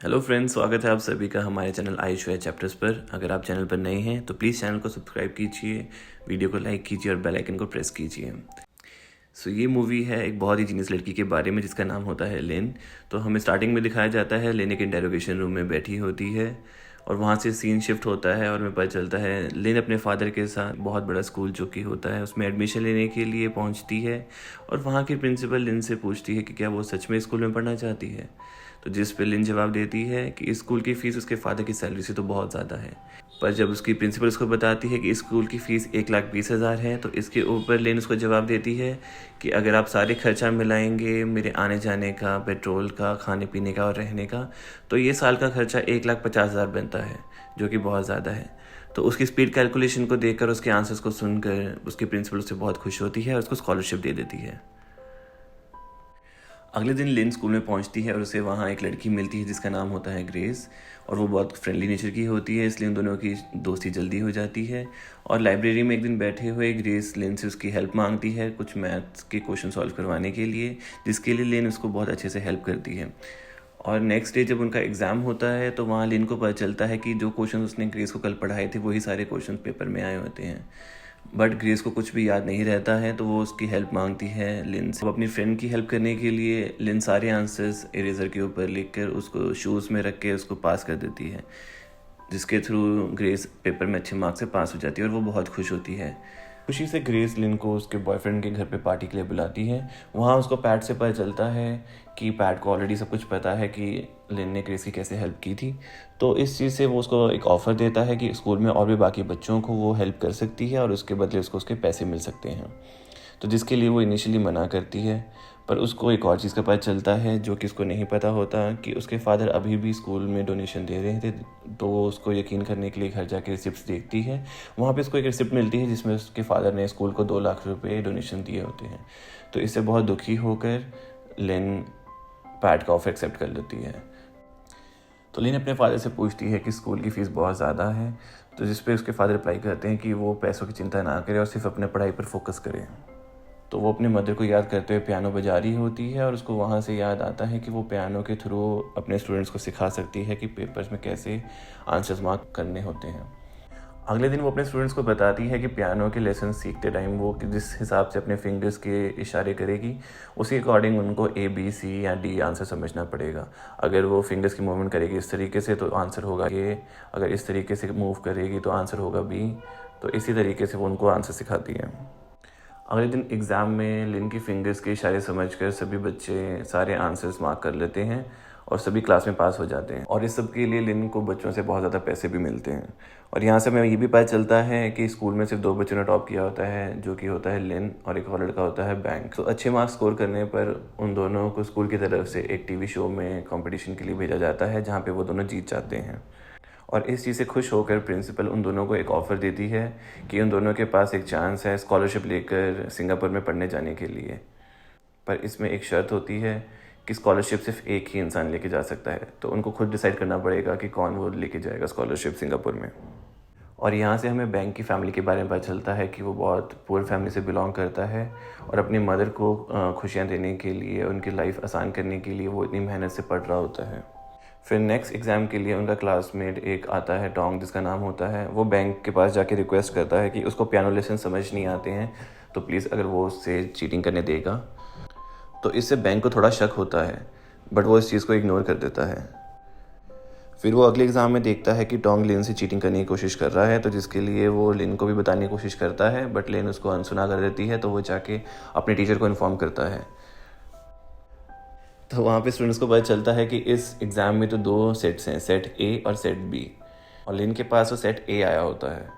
Hello friends, स्वागत है आप सभी का हमारे चैनल आयुष चैप्टर्स पर। अगर आप चैनल पर नए हैं तो प्लीज़ चैनल को सब्सक्राइब कीजिए, वीडियो को लाइक कीजिए और बेल आइकन को प्रेस कीजिए। ये मूवी है एक बहुत ही जीनियस लड़की के बारे में जिसका नाम होता है लिन। तो हमें स्टार्टिंग में दिखाया जाता है लिन एक इंटेरोगेशन रूम में बैठी होती है और वहाँ से सीन शिफ्ट होता है और हमें पता चलता है लिन अपने फादर के साथ बहुत बड़ा स्कूल जो कि होता है उसमें एडमिशन लेने के लिए पहुँचती है और वहाँ की प्रिंसिपल लिन से पूछती है कि क्या वो सच में स्कूल में पढ़ना चाहती है। तो जिस पे लिन जवाब देती है कि स्कूल की फ़ीस उसके फादर की सैलरी से तो बहुत ज़्यादा है। पर जब उसकी प्रिंसिपल उसको बताती है कि स्कूल की फ़ीस 1,20,000 है तो इसके ऊपर लिन उसको जवाब देती है कि अगर आप सारे खर्चा मिलाएंगे, मेरे आने जाने का, पेट्रोल का, खाने पीने का और रहने का, तो ये साल का खर्चा 1,50,000 बनता है, जो कि बहुत ज़्यादा है। तो उसकी स्पीड कैलकुलेशन को देखकर, उसके आंसर्स को सुनकर उसकी प्रिंसिपल उससे बहुत खुश होती है और उसको स्कॉलरशिप दे देती है। अगले दिन लिन स्कूल में पहुंचती है और उसे वहाँ एक लड़की मिलती है जिसका नाम होता है ग्रेस और वो बहुत फ्रेंडली नेचर की होती है, इसलिए उन दोनों की दोस्ती जल्दी हो जाती है। और लाइब्रेरी में एक दिन बैठे हुए ग्रेस लिन से उसकी हेल्प मांगती है कुछ मैथ्स के क्वेश्चन सॉल्व करवाने के लिए, जिसके लिए लिन उसको बहुत अच्छे से हेल्प करती है। और नेक्स्ट डे जब उनका एग्ज़ाम होता है तो वहाँ लिन को पता चलता है कि जो क्वेश्चन उसने ग्रेस को कल पढ़ाए थे वही सारे क्वेश्चन पेपर में आए होते हैं। बट ग्रेस को कुछ भी याद नहीं रहता है तो वो उसकी हेल्प मांगती है लिन से। वो अपनी फ्रेंड की हेल्प करने के लिए लिन सारे आंसर्स इरेजर के ऊपर लिख कर उसको शूज़ में रख के उसको पास कर देती है, जिसके थ्रू ग्रेस पेपर में अच्छे मार्क्स से पास हो जाती है और वो बहुत खुश होती है। खुशी से ग्रेस लिन को उसके बॉयफ्रेंड के घर पे पार्टी के लिए बुलाती है। वहाँ उसको पैट से पता चलता है कि पैट को ऑलरेडी सब कुछ पता है कि लिन ने ग्रेस की कैसे हेल्प की थी। तो इस चीज़ से वो उसको एक ऑफ़र देता है कि स्कूल में और भी बाकी बच्चों को वो हेल्प कर सकती है और उसके बदले उसको उसके पैसे मिल सकते हैं। तो जिसके लिए वो इनिशियली मना करती है, पर उसको एक और चीज़ का पता चलता है जो कि उसको नहीं पता होता कि उसके फादर अभी भी स्कूल में डोनेशन दे रहे थे। तो वो उसको यकीन करने के लिए घर जाके रिसिप्ट देखती है। वहाँ पे उसको एक रिसिप्ट मिलती है जिसमें उसके फादर ने स्कूल को 2 लाख रुपए डोनेशन दिए होते हैं। तो इससे बहुत दुखी होकर लिन पैट का ऑफर एक्सेप्ट कर लेती है। तो लिन अपने फादर से पूछती है कि स्कूल की फ़ीस बहुत ज़्यादा है, तो जिस पे उसके फादर रिप्लाई करते हैं कि वो पैसों की चिंता ना करे और सिर्फ अपने पढ़ाई पर फोकस करे। तो वो अपने मदर को याद करते हुए पियानो बजा रही होती है और उसको वहाँ से याद आता है कि वो पियानो के थ्रू अपने स्टूडेंट्स को सिखा सकती है कि पेपर्स में कैसे आंसर्स मार्क करने होते हैं। अगले दिन वो अपने स्टूडेंट्स को बताती है कि पियानो के लेसन सीखते टाइम वो जिस हिसाब से अपने फिंगर्स के इशारे करेगी उसी अकॉर्डिंग उनको ABC या D आंसर समझना पड़ेगा। अगर वो फिंगर्स की मूवमेंट करेगी इस तरीके से तो आंसर होगा A, अगर इस तरीके से मूव करेगी तो आंसर होगा B। तो इसी तरीके से वो उनको आंसर सिखाती है। अगले दिन एग्ज़ाम में लिन की फिंगर्स के इशारे समझकर सभी बच्चे सारे आंसर्स मार्क कर लेते हैं और सभी क्लास में पास हो जाते हैं। और इस सब के लिए लिन को बच्चों से बहुत ज़्यादा पैसे भी मिलते हैं। और यहाँ से हमें ये भी पता चलता है कि स्कूल में सिर्फ 2 बच्चों ने टॉप किया होता है, जो कि होता है लिन और एक और लड़का होता है बैंक। तो अच्छे मार्क्स स्कोर करने पर उन दोनों को स्कूल की तरफ से एक TV शो में कॉम्पिटिशन के लिए भेजा जाता है जहाँ पर वो दोनों जीत जाते हैं। और इस चीज़ से खुश होकर प्रिंसिपल उन दोनों को एक ऑफ़र देती है कि उन दोनों के पास एक चांस है स्कॉलरशिप लेकर सिंगापुर में पढ़ने जाने के लिए। पर इसमें एक शर्त होती है कि स्कॉलरशिप सिर्फ एक ही इंसान लेके जा सकता है, तो उनको खुद डिसाइड करना पड़ेगा कि कौन वो लेके जाएगा स्कॉलरशिप सिंगापुर में। और यहाँ से हमें बैंक की फ़ैमिली के बारे में पता चलता है कि वो बहुत पुअर फैमिली से बिलोंग करता है और अपनी मदर को खुशियाँ देने के लिए, उनकी लाइफ आसान करने के लिए वो इतनी मेहनत से पढ़ रहा होता है। फिर नेक्स्ट एग्ज़ाम के लिए उनका क्लासमेट एक आता है टोंग जिसका नाम होता है। वो बैंक के पास जाके रिक्वेस्ट करता है कि उसको पियानो लेसन समझ नहीं आते हैं तो प्लीज़ अगर वो उससे चीटिंग करने देगा। तो इससे बैंक को थोड़ा शक होता है, बट वो इस चीज़ को इग्नोर कर देता है। फिर वो अगले एग्ज़ाम में देखता है कि टोंग लिन से चीटिंग करने की कोशिश कर रहा है, तो जिसके लिए वो लिन को भी बताने की कोशिश करता है, बट लिन उसको अनसुना कर देती है। तो वो जाके अपने टीचर को इन्फॉर्म करता है। तो वहाँ पे स्टूडेंट्स को पता चलता है कि इस एग्ज़ाम में तो 2 सेट्स हैं, सेट A और सेट B, और लिन के पास वो सेट A आया होता है।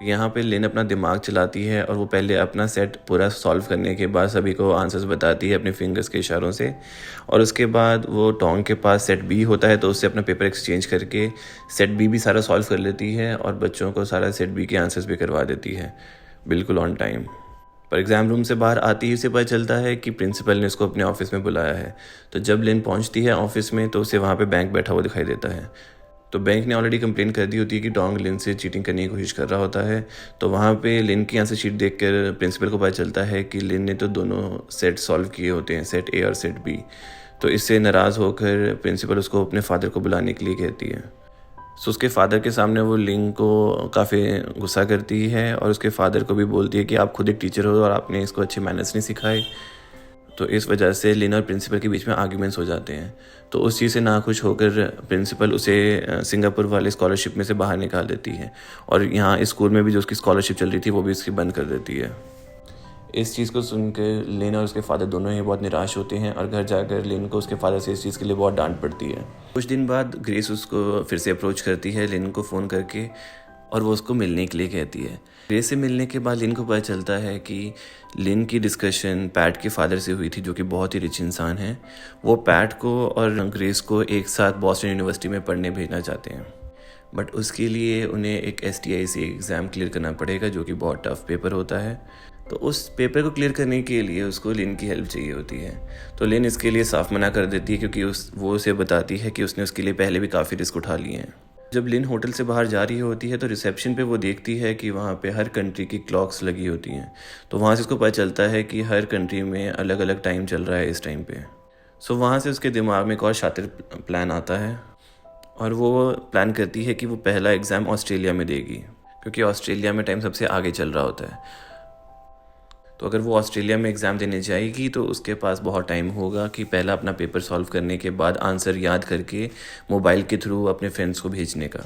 यहाँ पे लिन अपना दिमाग चलाती है और वो पहले अपना सेट पूरा सॉल्व करने के बाद सभी को आंसर्स बताती है अपने फिंगर्स के इशारों से, और उसके बाद वो टोंग के पास सेट B होता है तो उससे अपना पेपर एक्सचेंज करके सेट B भी सारा सॉल्व कर लेती है और बच्चों को सारा सेट B के आंसर्स भी करवा देती है बिल्कुल ऑन टाइम। पर एग्ज़ाम रूम से बाहर आते ही उसे पता चलता है कि प्रिंसिपल ने उसको अपने ऑफिस में बुलाया है। तो जब लिन पहुंचती है ऑफिस में तो उसे वहाँ पे बैंक बैठा हुआ दिखाई देता है। तो बैंक ने ऑलरेडी कंप्लेन कर दी होती है कि टोंग लिन से चीटिंग करने की कोशिश कर रहा होता है। तो वहाँ पे लिन की आंसर शीट देखकर प्रिंसिपल को पता चलता है कि लिन ने तो दोनों सेट सॉल्व किए होते हैं, सेट A और सेट B। तो इससे नाराज़ होकर प्रिंसिपल उसको अपने फादर को बुलाने के लिए कहती है। सो उसके फादर के सामने वो लिन को काफ़ी गुस्सा करती है और उसके फादर को भी बोलती है कि आप खुद एक टीचर हो और आपने इसको अच्छे मैनर्स नहीं सिखाए। तो इस वजह से लिन और प्रिंसिपल के बीच में आर्ग्यूमेंट्स हो जाते हैं। तो उस चीज़ से नाखुश होकर प्रिंसिपल उसे सिंगापुर वाले स्कॉलरशिप में से बाहर निकाल देती है और यहाँ इस स्कूल में भी जो उसकी स्कॉलरशिप चल रही थी वो भी उसकी बंद कर देती है। इस चीज़ को सुनकर लिन और उसके फादर दोनों ही बहुत निराश होते हैं और घर जाकर लिन को उसके फादर से इस चीज़ के लिए बहुत डांट पड़ती है। कुछ दिन बाद ग्रेस उसको फिर से अप्रोच करती है लिन को फ़ोन करके और वो उसको मिलने के लिए कहती है। ग्रेस से मिलने के बाद लिन को पता चलता है कि लिन की डिस्कशन पैट के फादर से हुई थी, जो कि बहुत ही रिच इंसान हैं। वो पैट को और ग्रेस को एक साथ बॉस्टन यूनिवर्सिटी में पढ़ने भेजना चाहते हैं, बट उसके लिए उन्हें एक STIC एग्ज़ाम क्लियर करना पड़ेगा, जो कि बहुत टफ पेपर होता है। तो उस पेपर को क्लियर करने के लिए उसको लिन की हेल्प चाहिए होती है। तो लिन इसके लिए साफ मना कर देती है, क्योंकि वो उसे बताती है कि उसने उसके लिए पहले भी काफ़ी रिस्क उठा लिए हैं। जब लिन होटल से बाहर जा रही होती है तो रिसेप्शन पे वो देखती है कि वहाँ पे हर कंट्री की क्लॉक्स लगी होती हैं। तो वहाँ से उसको पता चलता है कि हर कंट्री में अलग अलग टाइम चल रहा है इस टाइम पे। सो वहाँ से उसके दिमाग में एक और शातिर प्लान आता है और वो प्लान करती है कि वो पहला एग्ज़ाम ऑस्ट्रेलिया में देगी, क्योंकि ऑस्ट्रेलिया में टाइम सबसे आगे चल रहा होता है। तो अगर वो ऑस्ट्रेलिया में एग्ज़ाम देने जाएगी तो उसके पास बहुत टाइम होगा कि पहला अपना पेपर सॉल्व करने के बाद आंसर याद करके मोबाइल के थ्रू अपने फ्रेंड्स को भेजने का।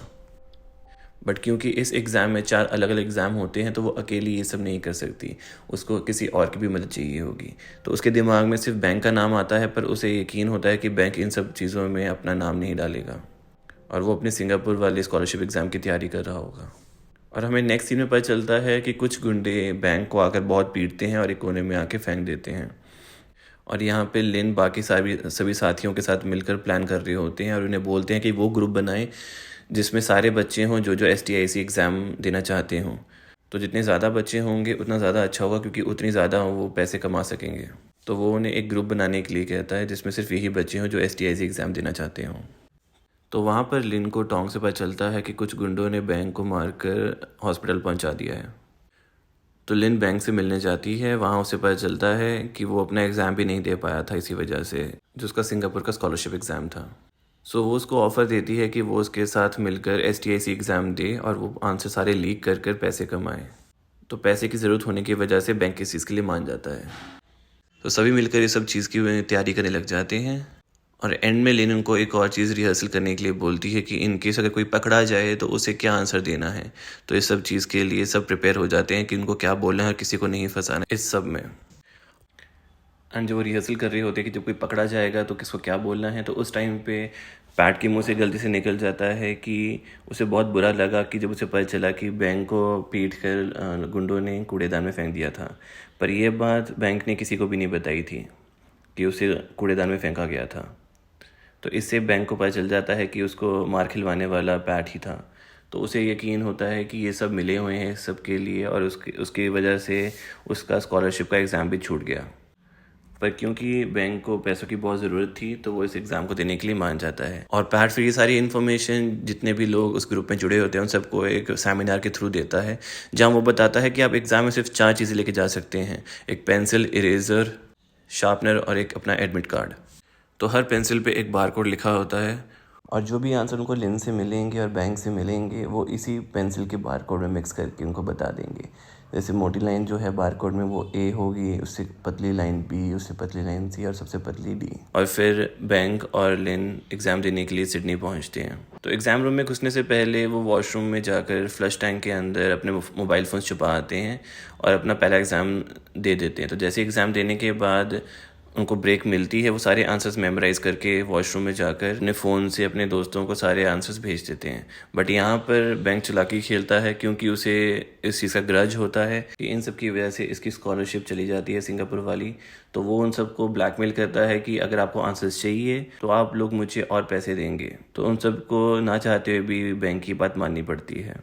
बट क्योंकि इस एग्ज़ाम में 4 अलग अलग एग्ज़ाम होते हैं तो वो अकेली ये सब नहीं कर सकती, उसको किसी और की भी मदद चाहिए होगी। तो उसके दिमाग में सिर्फ बैंक का नाम आता है, पर उसे यकीन होता है कि बैंक इन सब चीज़ों में अपना नाम नहीं डालेगा और वो अपने सिंगापुर वाले स्कॉलरशिप एग्ज़ाम की तैयारी कर रहा होगा। और हमें नेक्स्ट सीन में पता चलता है कि कुछ गुंडे बैंक को आकर बहुत पीटते हैं और एक कोने में आके फेंक देते हैं। और यहाँ पे लिन बाकी सभी साथियों के साथ मिलकर प्लान कर रहे होते हैं और उन्हें बोलते हैं कि वो ग्रुप बनाएं जिसमें सारे बच्चे हों जो STIC एग्ज़ाम देना चाहते हों। तो जितने ज़्यादा बच्चे होंगे उतना ज़्यादा अच्छा होगा, क्योंकि उतनी ज़्यादा वो पैसे कमा सकेंगे। तो वो उन्हें एक ग्रुप बनाने के लिए कहता है जिसमें सिर्फ यही बच्चे हों जो STIC एग्ज़ाम देना चाहते हों। तो वहाँ पर लिन को टोंग से पता चलता है कि कुछ गुंडों ने बैंक को मारकर हॉस्पिटल पहुँचा दिया है। तो लिन बैंक से मिलने जाती है। वहाँ उसे पता चलता है कि वो अपना एग्ज़ाम भी नहीं दे पाया था इसी वजह से, जो उसका सिंगापुर का स्कॉलरशिप एग्ज़ाम था। सो वो उसको ऑफ़र देती है कि वो उसके साथ मिलकर STIC एग्ज़ाम दे और वो आंसर सारे लीक कर कर पैसे कमाए। तो पैसे की ज़रूरत होने की वजह से बैंक इस चीज़ के लिए मान जाता है। तो सभी मिलकर ये सब चीज़ की तैयारी करने लग जाते हैं और एंड में लिन उनको एक और चीज़ रिहर्सल करने के लिए बोलती है कि इन केस अगर कोई पकड़ा जाए तो उसे क्या आंसर देना है। तो इस सब चीज़ के लिए सब प्रिपेयर हो जाते हैं कि उनको क्या बोलना है और किसी को नहीं फंसाना इस सब में। एंड जो वो रिहर्सल कर रहे होते हैं कि जब कोई पकड़ा जाएगा तो किसको क्या बोलना है, तो उस टाइम पे पैट के मुंह से गलती से निकल जाता है कि उसे बहुत बुरा लगा कि जब उसे पता चला कि बैंक को पीट कर गुंडों ने कूड़ेदान में फेंक दिया था। पर यह बात बैंक ने किसी को भी नहीं बताई थी कि उसे कूड़ेदान में फेंका गया था। तो इससे बैंक को पता चल जाता है कि उसको मार खिलवाने वाला पैट ही था। तो उसे यकीन होता है कि ये सब मिले हुए हैं सबके लिए और उसकी वजह से उसका स्कॉलरशिप का एग्ज़ाम भी छूट गया। पर क्योंकि बैंक को पैसों की बहुत ज़रूरत थी तो वो इस एग्ज़ाम को देने के लिए मान जाता है। और पैट फिर ये सारी इन्फॉर्मेशन जितने भी लोग उस ग्रुप में जुड़े होते हैं उन सबको एक सेमिनार के थ्रू देता है, जहाँ वो बताता है कि आप एग्ज़ाम में सिर्फ 4 चीज़ें लेके जा सकते हैं, एक पेंसिल, इरेज़र, शार्पनर और एक अपना एडमिट कार्ड। तो हर पेंसिल पे एक बार कोड लिखा होता है और जो भी आंसर उनको लिन से मिलेंगे और बैंक से मिलेंगे वो इसी पेंसिल के बार कोड में मिक्स करके उनको बता देंगे। जैसे मोटी लाइन जो है बार कोड में वो A होगी, उससे पतली लाइन B, उससे पतली लाइन C और सबसे पतली D। और फिर बैंक और लिन एग्ज़ाम देने के लिए सिडनी पहुंचते हैं। तो एग्ज़ाम रूम में घुसने से पहले वो वॉशरूम में जाकर फ्लश टैंक के अंदर अपने मोबाइल फ़ोन छुपा आते हैं और अपना पहला एग्ज़ाम दे देते हैं। तो जैसे एग्ज़ाम देने के बाद उनको ब्रेक मिलती है, वो सारे आंसर्स मेमोराइज़ करके वॉशरूम में जाकर अपने फ़ोन से अपने दोस्तों को सारे आंसर्स भेज देते हैं। बट यहाँ पर बैंक चालाकी खेलता है, क्योंकि उसे इस चीज़ का ग्रज होता है कि इन सब की वजह से इसकी स्कॉलरशिप चली जाती है सिंगापुर वाली। तो वो उन सबको ब्लैकमेल करता है कि अगर आपको आंसर्स चाहिए तो आप लोग मुझे और पैसे देंगे। तो उन सबको ना चाहते हुए भी बैंक की बात माननी पड़ती है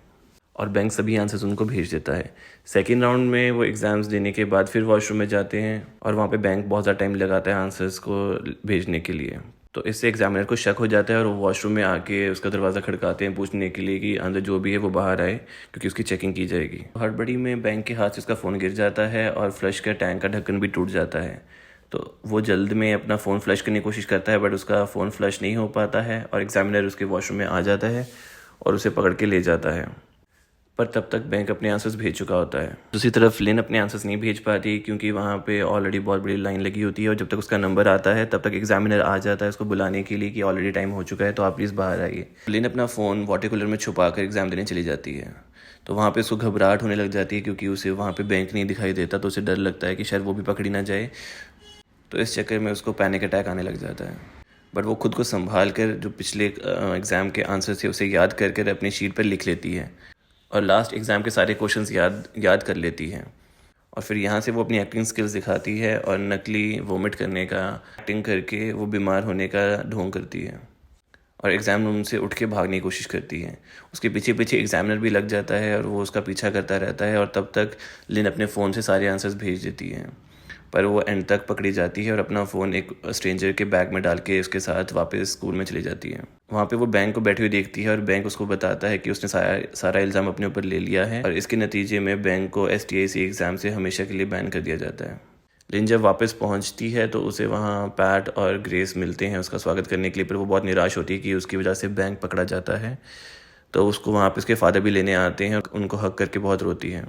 और बैंक सभी आंसर्स उनको भेज देता है। सेकेंड राउंड में वो एग्ज़ाम्स देने के बाद फिर वॉशरूम में जाते हैं और वहाँ पे बैंक बहुत ज़्यादा टाइम लगाता है आंसर्स को भेजने के लिए। तो इससे एग्जामिनर को शक हो जाता है और वो वॉशरूम में आके उसका दरवाज़ा खड़काते हैं पूछने के लिए कि अंदर जो भी है वो बाहर आए, क्योंकि उसकी चेकिंग की जाएगी। हड़बड़ी में बैंक के हाथ से उसका फ़ोन गिर जाता है और फ्लश का टैंक का ढक्कन भी टूट जाता है। तो वो जल्द में अपना फ़ोन फ्लश करने की कोशिश करता है, बट उसका फ़ोन फ्लश नहीं हो पाता है और एग्जामिनर उसके वॉशरूम में आ जाता है और उसे पकड़ के ले जाता है। पर तब तक बैंक अपने आंसर्स भेज चुका होता है। दूसरी तरफ लिन अपने आंसर्स नहीं भेज पाती क्योंकि वहाँ पे ऑलरेडी बहुत बड़ी लाइन लगी होती है और जब तक उसका नंबर आता है तब तक एग्जामिनर आ जाता है उसको बुलाने के लिए कि ऑलरेडी टाइम हो चुका है, तो आप प्लीज़ बाहर आइए। लिन अपना फ़ोन वाटर कूलर में छुपा कर एग्ज़ाम देने चली जाती है। तो वहाँ पे उसको घबराहट होने लग जाती है क्योंकि उसे वहाँ पे बैंक नहीं दिखाई देता, तो उसे डर लगता है कि शायद वो भी पकड़ी ना जाए। तो इस चक्कर में उसको पैनिक अटैक आने लग जाता है। बट वो खुद को संभाल कर जो पिछले एग्ज़ाम के आंसर थे उसे याद कर कर अपनी शीट पर लिख लेती है और लास्ट एग्ज़ाम के सारे क्वेश्चंस याद कर लेती है। और फिर यहाँ से वो अपनी एक्टिंग स्किल्स दिखाती है और नकली वोमिट करने का एक्टिंग करके वो बीमार होने का ढोंग करती है और एग्ज़ाम रूम से उठ के भागने की कोशिश करती है। उसके पीछे पीछे एग्जामिनर भी लग जाता है और वो उसका पीछा करता रहता है और तब तक लिन अपने फ़ोन से सारे आंसर्स भेज देती है। पर वो एंड तक पकड़ी जाती है और अपना फ़ोन एक स्ट्रेंजर के बैग में डाल के उसके साथ वापस स्कूल में चली जाती है। वहाँ पे वो बैंक को बैठी हुई देखती है और बैंक उसको बताता है कि उसने सारा इल्ज़ाम अपने ऊपर ले लिया है और इसके नतीजे में बैंक को STIC एग्ज़ाम से हमेशा के लिए बैन कर दिया जाता है। लिन जब वापस पहुँचती है तो उसे वहाँ पैट और ग्रेस मिलते हैं उसका स्वागत करने के लिए, पर वो बहुत निराश होती है कि उसकी वजह से बैंक पकड़ा जाता है। तो उसको वहाँ पे उसके फादर भी लेने आते हैं और उनको हक करके बहुत रोती है।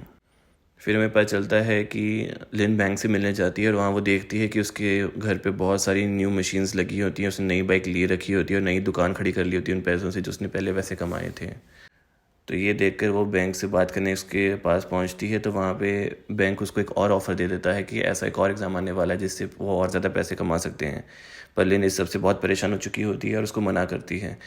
फिर हमें पता चलता है कि लिन बैंक से मिलने जाती है और वहाँ वो देखती है कि उसके घर पे बहुत सारी न्यू मशीन्स लगी होती हैं। उसने नई बाइक लिए रखी होती है और नई दुकान खड़ी कर ली होती है उन पैसों से जो उसने पहले वैसे कमाए थे। तो ये देखकर वो बैंक से बात करने उसके पास पहुंचती है, तो वहाँ पे बैंक उसको एक और ऑफ़र दे देता है कि ऐसा एक और एग्ज़ाम आने वाला है जिससे वो और ज़्यादा पैसे कमा सकते हैं। पर लिन इस सबसे बहुत परेशान हो चुकी होती है और उसको मना करती है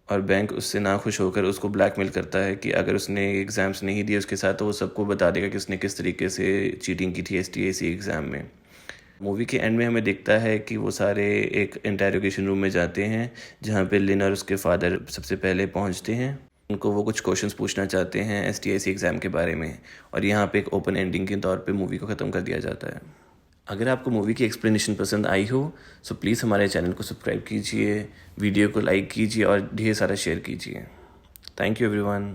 और बैंक उससे नाखुश होकर उसको ब्लैकमेल करता है कि अगर उसने एग्ज़ाम्स नहीं दिए उसके साथ तो वो सबको बता देगा कि उसने किस तरीके से चीटिंग की थी STIC एग्ज़ाम में। मूवी के एंड में हमें दिखता है कि वो सारे एक इंटेरोगेशन रूम में जाते हैं जहाँ पे लिन और उसके फादर सबसे पहले पहुँचते हैं। उनको वो कुछ क्वेश्चंस पूछना चाहते हैं STIC एग्ज़ाम के बारे में और यहाँ पे एक ओपन एंडिंग के तौर पे मूवी को ख़त्म कर दिया जाता है। अगर आपको मूवी की एक्सप्लेनेशन पसंद आई हो तो प्लीज़ हमारे चैनल को सब्सक्राइब कीजिए, वीडियो को लाइक कीजिए और ढेर सारा शेयर कीजिए। Thank you everyone.